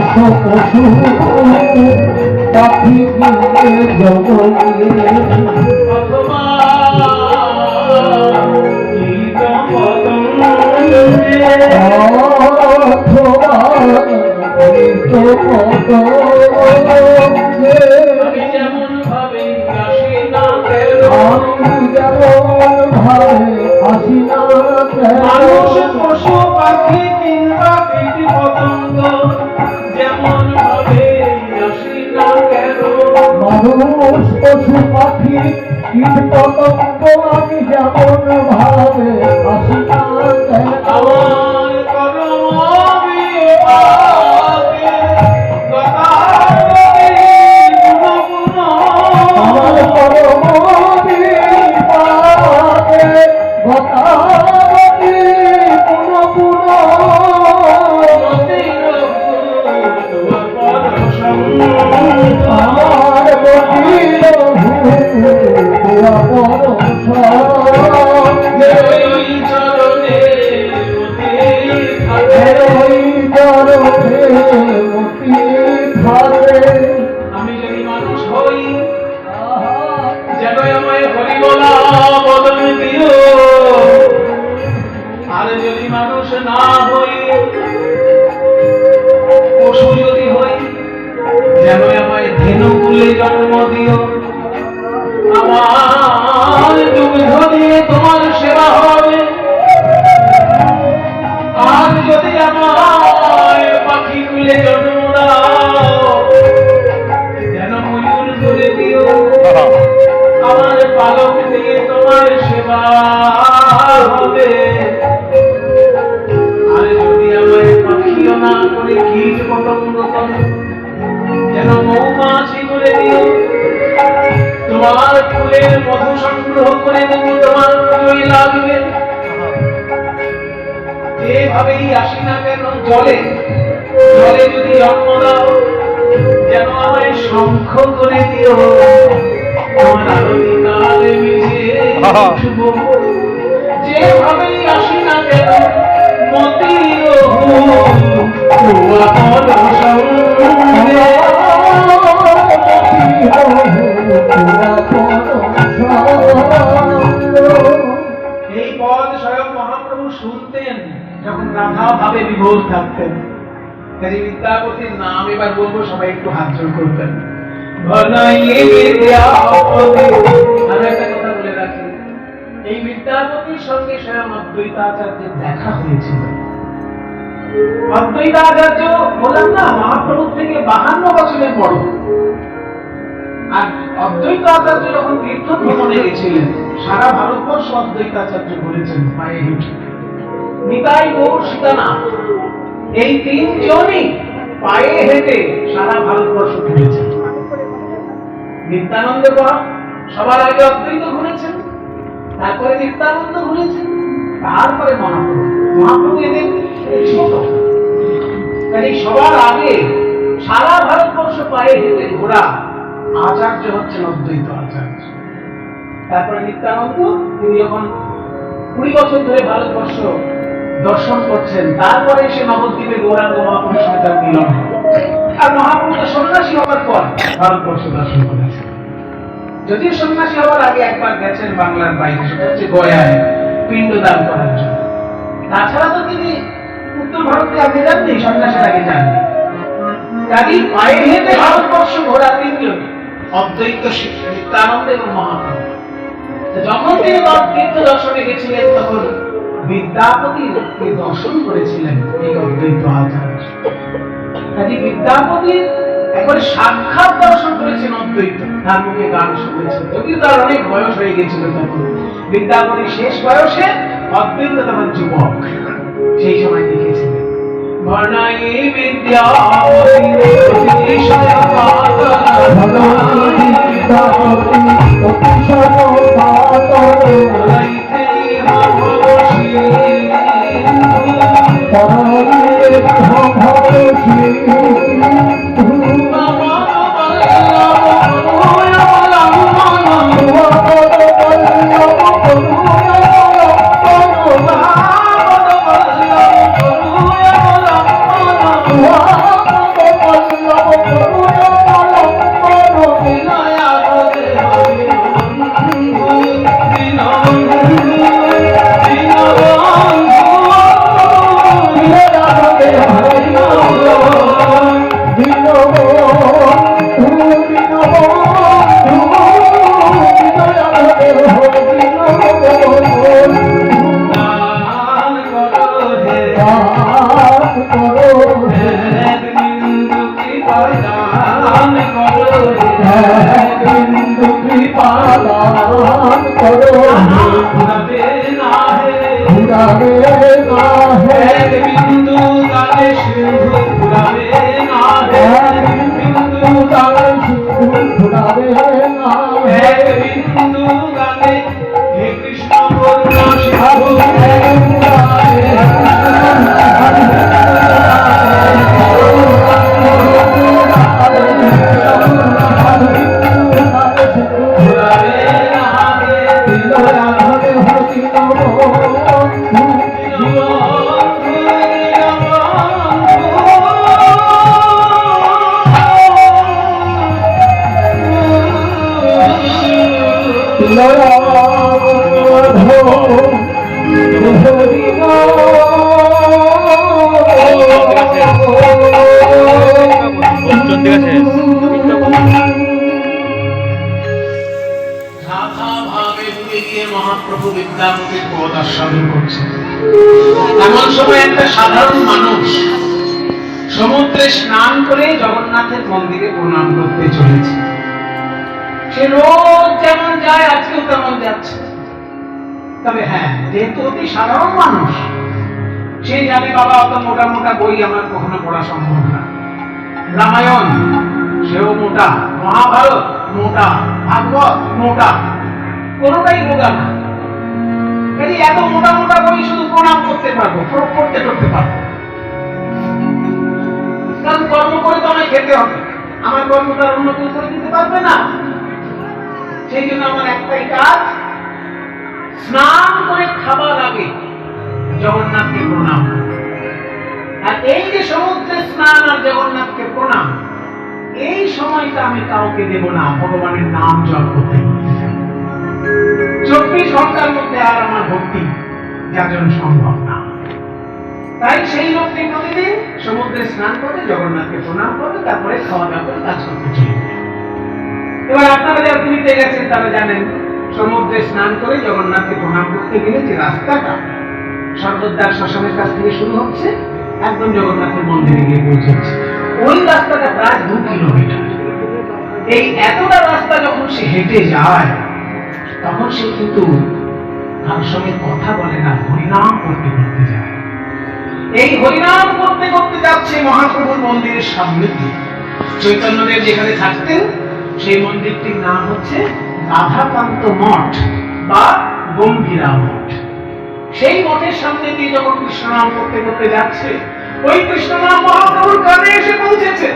পশু পাখি জগতে অথবা আমি যেমন ভাবে আসি না কেন মানুষ পশু পাখি কিংবা কীট পতঙ্গ যেমন ভাবে আসি না কেন মানুষ পশু পাখি কীট পতঙ্গ আমি যেমন ভাবে আসি না কেন আমার কর্ম বিপাকে গতাগতি গুণ আমার পরম বিপাকে গতাগতি পুন পুন আমার গতির ভূয়া পরশ আমি যদি মানুষ হই যেন আমায় হরি বলা বদল দিও আর যদি মানুষ না হই পশু যদি হই যেন আমায় ধেনু কুলে জন্ম দিও আমার দুগ্ধ দিয়ে তোমার সেবা হবে আর যদি আমায় পাখি কুলে জন্ম দাও যেন ময়ূর করে দিও আমার পালক দিয়ে তোমার সেবা হবে আর যদি আমায় পাখিও না করে কীট পতঙ্গ করো যেন মৌমাছি করে দিও তোমার ফুলের মধু সংগ্রহ করে দেব তোমার পুজোয় লাগবে যেভাবেই আসি না কেন জলে জলে যদি জন্ম দাও যেন আমায় শঙ্খ করে দিও তোমার আরতি কালে মিশে উঠব যেভাবেই আসি না কেন মতির এই পদ স্বয়ং মহাপ্রভু শুনতেন যখন রাধা ভাবে বিভোর থাকতেন। কাজী বিদ্যাপতির নাম এবার বলবো, সবাই একটু হাত জোড় করবেন। আর একটা কথা বলে রাখি, এই বিদ্যাপতির সঙ্গে স্বয়ং অদ্বৈতাচার্যের দেখা হয়েছিল। অদ্বৈতাচার্য বললাম না মহাপ্রভুর থেকে 52 বছরের বড়। আর অদ্বৈতাচার্য যখন তীর্থ ভ্রমণে গেছিলেন সারা ভারতবর্ষ অদ্বৈতাচার্য ঘুরেছেন পায়ে হেঁটে। নিতাই গৌর সীতানাথ এই তিনজনই পায়ে হেঁটে সারা ভারতবর্ষ ঘুরেছেন। নিত্যানন্দ সবার আগে অদ্বৈত ঘুরেছেন, তারপরে নিত্যানন্দ ঘুরেছেন, তারপরে মহাপ্রভু। মহাপ্রভু এদের ছোট, কাজে সবার আগে সারা ভারতবর্ষ পায়ে হেঁটে ঘোরা আচার্য হচ্ছেন অদ্বৈত আচার্য। তারপরে নিত্যানন্দ, তিনি যখন 20 বছর ধরে ভারতবর্ষ দর্শন করছেন, তারপরে সে নবদ্বীপে গৌরাঙ্গ মহাপুরুষ সঙ্গে তার মিলন হয়। আর মহাপুরুষ সন্ন্যাসী হবার পর ভারতবর্ষ দর্শন করেছেন। যদিও সন্ন্যাসী হবার আগে একবার গেছেন বাংলার বাইরে, সেটা হচ্ছে গয়ায় পিণ্ডদান করার জন্য। তাছাড়া তো তিনি উত্তর ভারতে আগে যাননি, সন্ন্যাসীর আগে যাননি। কাজেই পায়ে হেঁটে ভারতবর্ষ ঘোরা তিনজন, অদ্বৈত নিত্যানন্দ এবং মহাপ্রভু। যখন তিনি তীর্থ দর্শনে গেছিলেন তখন বিদ্যাপতির দর্শন করেছিলেন এই অদ্বৈত আচার্য। কাজে বিদ্যাপতির একবারে সাক্ষাৎ দর্শন করেছেন অদ্বৈত, তার মুখে গান শুনেছেন। যদিও তার অনেক বয়স হয়ে গেছিল তখন, বিদ্যাপতির শেষ বয়সে, অদ্বৈত তখন যুবক, সেই সময় দেখেছিলেন। বর্ণাই ফুরাবে না হে বিন্দু গানে সিন্ধু ফুরাবে না এক বিন্দু গানে হে কৃষ্ণ করুণা সিন্ধু ফুরাবে না হে রাধা ভাবে ডুবে গিয়ে মহাপ্রভু বিদ্যাপতির পদ আস্বাদন করছে। এমন সময় একটা সাধারণ মানুষ সমুদ্রে স্নান করে জগন্নাথের মন্দিরে প্রণাম করতে চলেছে। সে রোজ যেমন যায় আজকেও তেমন যাচ্ছে। তবে হ্যাঁ, যেহেতু অতি সাধারণ মানুষ, সে জানে বাবা অত মোটা মোটা বই আমার কখনো পড়া সম্ভব না। রামায়ণ সেও মোটা, মহাভারত মোটা, ভাগবত মোটা, কোনোটাই রোগা না। কাজে এত মোটা মোটা বই শুধু প্রণাম করতে পারবো, পড়তে টরতে পারবো। কারণ কর্ম করে তো আমায় খেতে হবে, আমার কর্মটা অন্য কেউ করে দিতে পারবে না। সেই জন্য আমার একটাই কাজ, স্নান করে খাবার আগে জগন্নাথকে প্রণাম। আর এই যে সমুদ্রে স্নান আর জগন্নাথকে প্রণাম, এই সময়টা আমি কাউকে দেব না, ভগবানের নাম জপ করতে। 24 ঘন্টার মধ্যে আর আমার ভক্তি যাজন সম্ভব না। তাই সেই লোকটি প্রতিদিন সমুদ্রে স্নান করে জগন্নাথকে প্রণাম করে তারপরে খাওয়া দাওয়া করে কাজ করতে চলে। এবার আপনারা যারা পুরীতে গেছেন তারা জানেন, সমুদ্রে স্নান করে জগন্নাথকে প্রণাম করতে গেলে যে রাস্তাটা স্বর্গদ্বার শ্মশানের কাছ থেকে শুরু হচ্ছে, একদম জগন্নাথের মন্দিরে গিয়ে পৌঁছেছে, ওই রাস্তাটা প্রায় 2 কিলোমিটার। এই এতটা রাস্তা যখন সে হেঁটে যায়, তখন সে কিন্তু কারোর সঙ্গে কথা বলে না, হরিনাম করতে করতে যায়। এই হরিনাম করতে করতে যাচ্ছে মহাপ্রভুর মন্দিরের সামনে দিয়ে। চৈতন্যদেব যেখানে থাকতেন সেই মন্দিরটির নাম হচ্ছে রাধাকান্ত মঠ বা গম্ভীরা মঠ। সেই মঠের সামনে দিয়ে যখন কৃষ্ণনাম করতে করতে যাচ্ছে, ওই কৃষ্ণনাম মহাপ্রভুর কানে এসে পৌঁছেছে।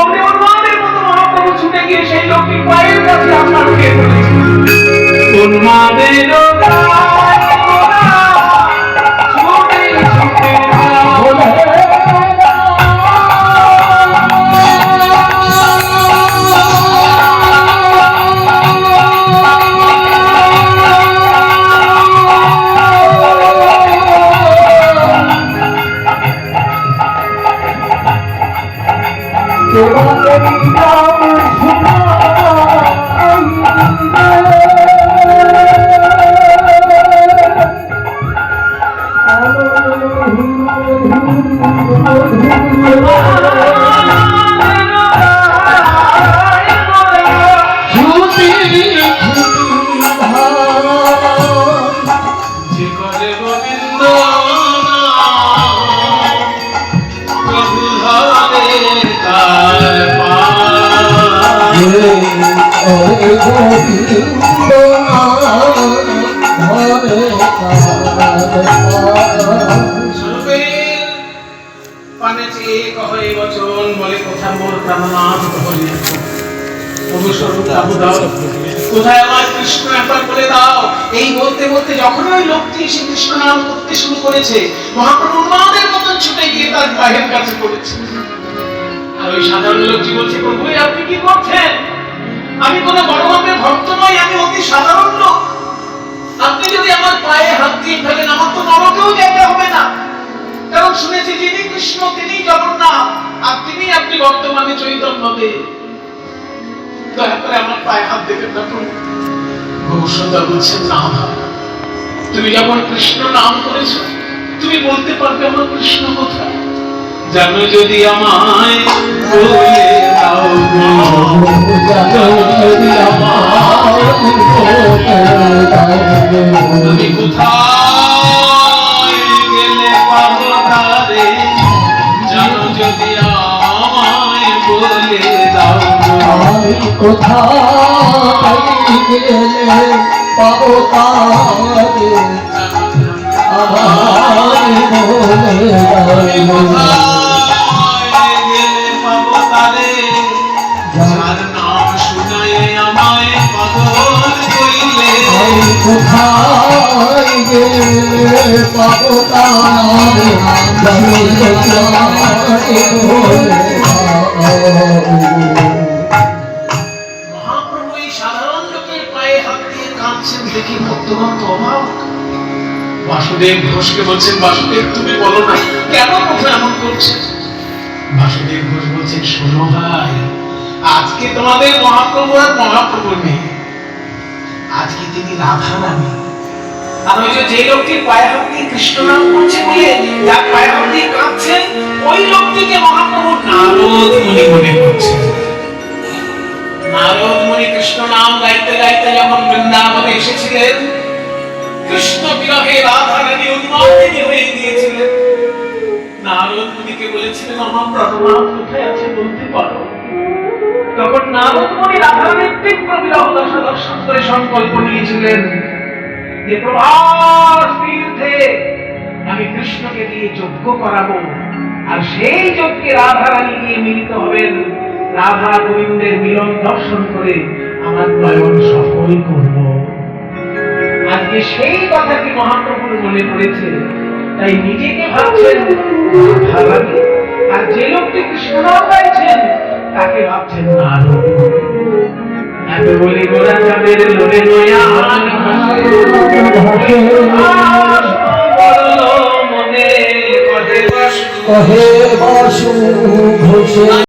অমনি উন্মাদের মতো মহাপ্রভু ছুটে গিয়ে সেই লোকটির পায়ের কাছে আপনার কে বলেছে, উন্মাদের কোথায় আমার কৃষ্ণ একবার বলে দাও। এই বলতে বলতে যখন ওই লোকটি এসে কৃষ্ণ নাম করতে শুরু করেছে, মহাপ্রভু উন্মাদের মতন ছুটে গিয়ে তার পায়ের কাছে পড়েছে। আর ওই সাধারণ লোকটি বলছে, প্রভু আপনি কি করছেন? আমি কোনো বড় মাপের ভক্ত নই, আমি অতি সাধারণ লোক। আপনি যদি আমার পায়ে হাত দিয়ে ফেলেন, আমার তো নরকেও যেতে হবে না। কারণ শুনেছি যিনি কৃষ্ণ তিনি জগন্নাথ, আর তিনি আপনি বর্তমানে চৈতন্যদেব। দয়া করে আমার পায়ে হাত দেবেন না প্রভু। গৌরসুন্দর বলছেন, না তুমি যখন কৃষ্ণ নাম করেছো, তুমি বলতে পারবে আমার কৃষ্ণ কোথায়। জানো যদি আমায় বলে দাও, তুমি কোথায় গেলে পাবো তারে, কোথায় গেলে পাবো তারে আমার মনে কোথায় গেলে পাবো তারে যার নাম শুনায় আমায় পাগল কইলে কোথায় গেলে পাবো তারে মহাপ্রভু এই সাধারণ লোকের পায়ে হাত দিয়ে কাঁদছেন দেখে ভক্তগণ তো অবাক। বাসুদেব ঘোষকে বলছেন, বাসুদেব তুমি বলো না কেন প্রভু এমন করছে? বাসুদেব ঘোষ বলছেন, শোনো ভাই, আজকে তোমাদের মহাপ্রভু আর মহাপ্রভু নেই, আজকে তিনি রাধা রানী। আর ওই যে লোকটির পায়ে হাত দিয়ে কৃষ্ণ নাম করছে বলে যার পায়ে হাত দিয়ে কাঁদছেন, ওই লোকটিকে মহাপ্রভু নারদ মুনি মনে করছেন। নারদ মুনি কৃষ্ণ নাম গাইতে গাইতে যখন বৃন্দাবনে এসেছিলেন, কৃষ্ণ বিরহে রাধা রানী উন্মাদিনী হয়ে গিয়েছিলেন। নারদ মুনিকে বলেছিলেন, আমার প্রাণনাথ কোথায় আছে বলতে পারো? তখন নারদ মুনি রাধা রানীর তীব্র বিরহ দশা দর্শন করে সংকল্প নিয়েছিলেন যে প্রভাস তীর্থে আমি কৃষ্ণকে দিয়ে যজ্ঞ করাবো, আর সেই যজ্ঞে রাধা রানী গিয়ে মিলিত হবেন, রাধা গোবিন্দের মিলন দর্শন করে আমার নয়ন সফল করব। আজকে সেই কথাটি মহাপ্রভুর মনে পড়েছে, তাই নিজেকে ভাবছেন রাধা রানী, আর যে লোকটি কৃষ্ণ নাম গাইছেন তাকে ভাবছেন নারদ। এত বলি গোরা চাঁদের লোরে নয়া মনে কহে বাসু ঘোষে